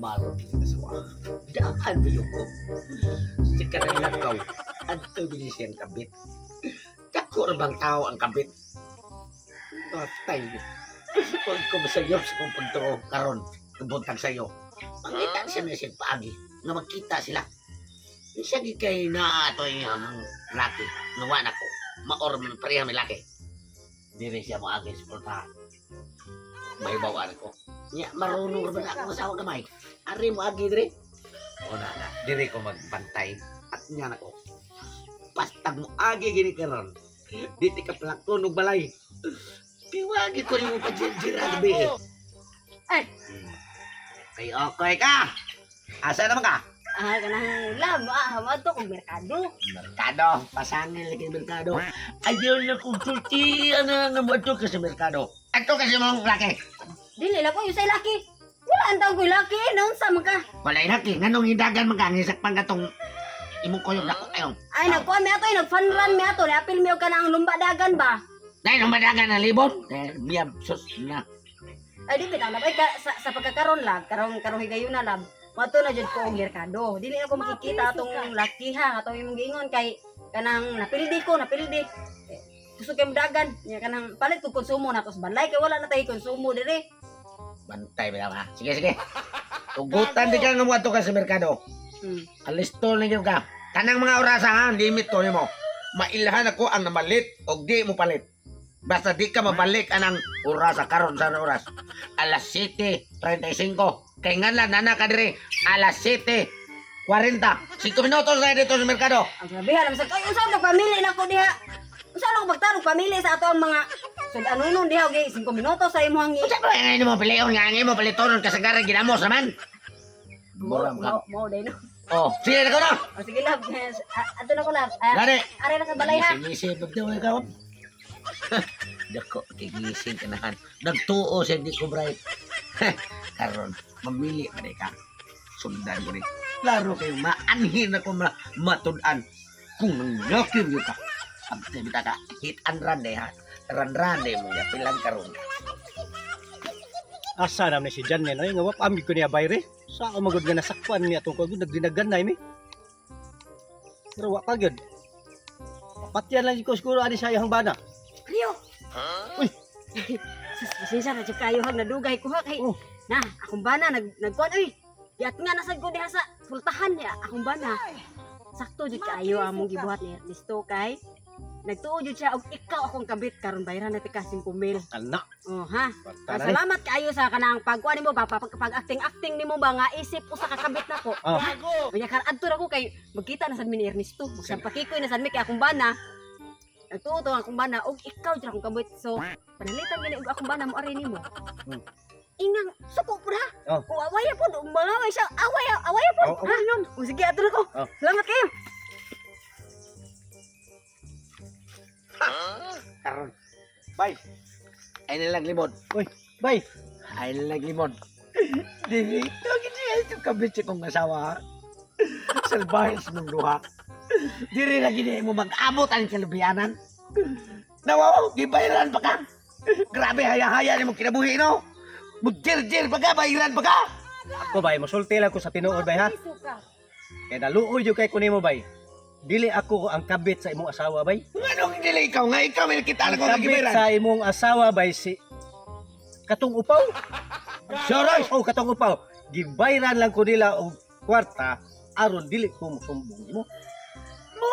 Maro din sa wa. Daan bilog ko. Si Karilakaw, at ito binisiyang kabit. Dako bang tao ang kabit? Patay. Huwag ko masayo sa kong pagtuo karon, kabuntag sa'yo. Pangita siya na siya paagi, na magkita sila. Siya kay na ito yung laki, nawa na ko. Maor man pareha may laki. Dili siya mo agi sa portahan. May bawaan ko. Nya marunong ra ako sa gamay. Ari mo agi dire. O na, dire ko magbantay at nya nako. Pastag mo agi gini karon. Diti ka plakon og balay. Piwagi ko rin mo pa-jira gabi eh. Ay! Ay, okay ka! Asa naman ka? Kanang lab, mato kong merkado. Merkado, pasangil lagi merkado. Ayaw na kong sulti, ano nga mo ito kasi merkado. Ito kasi mong laki. Dili lang ko yung sa laki. Wala ang tawag ko yung laki, noon sa mga. Walay laki, nganong hindagan magkangisak pang katong imong koyong dako ayon. Ay, nagkuha mi ato, nag-fun run mi ato. Napil mi ka na ang lumba dagan ba? Dahil nung madagan na libon, biyab sus na. Ay, di bitang lab. Ay, sa pagkakaroon lab, karong higayon na lab. Mato na dyan ko ang merkado. Dili ako makikita atong laki ha, atong imong giingon kay kanang napildi ko, napildi. Gusto kay dagan, nya kanang palit ko konsumo na tos balay kay wala na tay konsumo dire. Bantay ba ha? Sige, sige. Tugutan di ka nga mo ato ka sa merkado. Alisto na yun ka. Kanang mga orasa ha, limit ko mo. Mailhan ako ang namalit o di mo palit. Basta di ka mabalik anang orasa karon sa oras. Alas 7:35. Kay nga lang nana ka dire. Alas 7:40. 5 minutos na dito sa merkado. Ang sabi alam sa kay usa na pamili na ko diha. Usa na ko magtarong pamili sa ato ang mga sud ano nun diha okay 5 minutos sa imong Unsa ba nga mo pilion nga mo palitonon kasagaran ginamos naman. Boram ka. Mo day no. Oh, sige na ko na. O sige lab, ato na ko lab. Gani. Are na sa balay ha. Sige, pagdaw ka. Dako kigising kanahan. Nagtuo siya di ko bright. Karon mamili pa ka. Sundan ko ni. Klaro kayo maanhin ako matudan kung nangyakir yun ka. Abte bita ka hit and run ha. Run mo ya pilang karon. Asa naman si Jan nga nga wap amig ko niya bayre. Sa ako magod nga nasakpan niya itong kagod nagdinaganay mi. Pero wap pagod. Patyan lang ko siguro ani sa iyang bana. Ayo. Uy. Sinsa na kayo hag nadugay ko ha kay. Oh. Na, akong bana nagkuan oy. Yat nga nasad ko diha sa pultahan niya akong bana. Sakto jud kayo among gibuhat ni Ernesto kay nagtuo jud siya og ikaw akong kabit karon bayran na tika 5 mil. Anak. Oh ha. Patay. Salamat kayo sa kanang pagkuan nimo ba pag-acting nimo ba nga isip usa ka kabit nako. Oh. Unya kar adto ra ko kay magkita na sad mi ni Ernesto. Magsampakikoy na sad mi kay akong bana. Nagtuo to akong bana og ikaw jud akong kabit. So panalitan gani og akong bana mo ari nimo. Ingang suko pura. Oh. O awaya po, malaway siya. Awaya po. Oh, oh. Ha? O sige, ato na ko. Oh. Salamat kayo. Karon. Bye. Ay nilang limon. Uy, bay. Ay nilang limon. Dili, ito kabit siya kong asawa. Salbahes mong duha. Diri na gini mo mag-abot ang kalubianan. Nawaw, gibayaran pa ka. Grabe, haya-haya ni mo kinabuhi, no? Mugjer-jer pa ka, bayaran pa ka. Ako bay, mosulti lang ko sa tinuod bay ha. Kaya naluoy yung kay kunimo bay. Dili ako ang kabit sa imong asawa bay. Anong hindi ikaw nga? Ikaw may nakita na ko Ang kabit nagibayaran. sa imong asawa bay si katong upaw. Sorry. Oh, katong upaw. Gibayran lang ko nila og kwarta aron dili ko musumbong mo. Mo,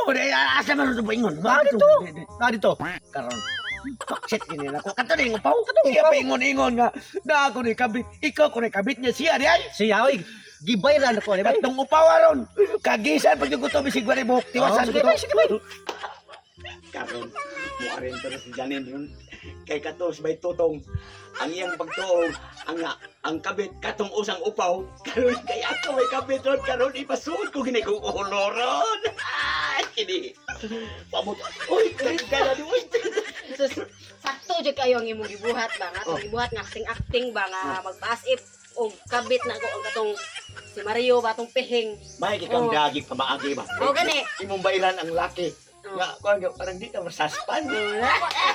asa man ito paingon? Dito. Karon. Paksit gini na ko. Kato na yung upaw. Siya paingon-ingon nga. Na ako ni kabit. Ikaw ko ni kabit niya siya di ay. Siya oy, gibayran ako ni bay. Katong upaw aron. Kagisan pag yung gusto bisigwa ni buhok. Tiwasan sige ko bay, to. sige bay. Karon mo arin to na si Janin yun kay katos bay tutong ang iyang pagtuong ang kabit katong usang upaw karon kay ako may kabit ron karon ipasuod ko gini ko oloron kini pamot uy kagala di uy Sakto jud kayo ang imong gibuhat ba nga atong gibuhat nga acting ba nga magpaas if og kabit na ko ang katong si Mario ba atong pehing. may kikang Oh. dagig pamaagi ba O gani. imong bayran ang laki Oh. nga kuan parang di ka masaspan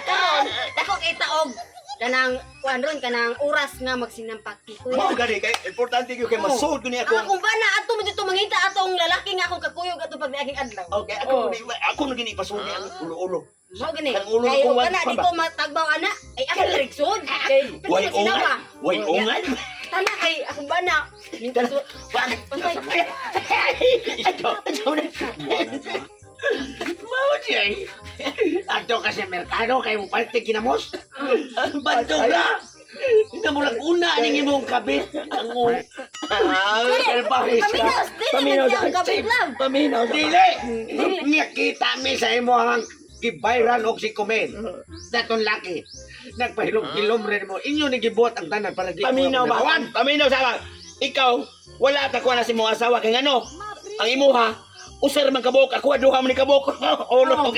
Karon dako kita og kanang kuan ron kanang oras nga magsinampaki kuya. Mao gani kay importante gyud kay masud ko ni Ako ako. kung ba na ato mo dito mangita atong lalaki nga akong kakuyog ato pag naking adlaw. Okay, ako na gini pasud ni ang ulo-ulo. Mo gani. Ang ulo Kay ko ug wag kana pa di ba? ko matagbaw ana. Ay ako direksyon. Kay Way kasi sinawa. ungan. Way ungan. Tana kay ako ba na. Mintas Wag. Pantay. Ato na. Mao jay. Ato ka sa merkado kay mo parte kinamos. Banto ka. Ina mo lang una ning imong kabit. Ang kalbahis ka. Paminaw, dili na ang kabit lang. Paminaw. Dili. Nakita mi sa imo ang gibayran og si Kumen. Daton laki. Nagpahilom-hilom rin mo. Inyo ni gibuhat ang tanan para di ko Paminaw ba? mabunawan. Paminaw sa ikaw, wala ta kuha na si mong asawa kay ngano? Ang imuha, usar man kabok, ako duha man ni kabok. Ulo. Oh,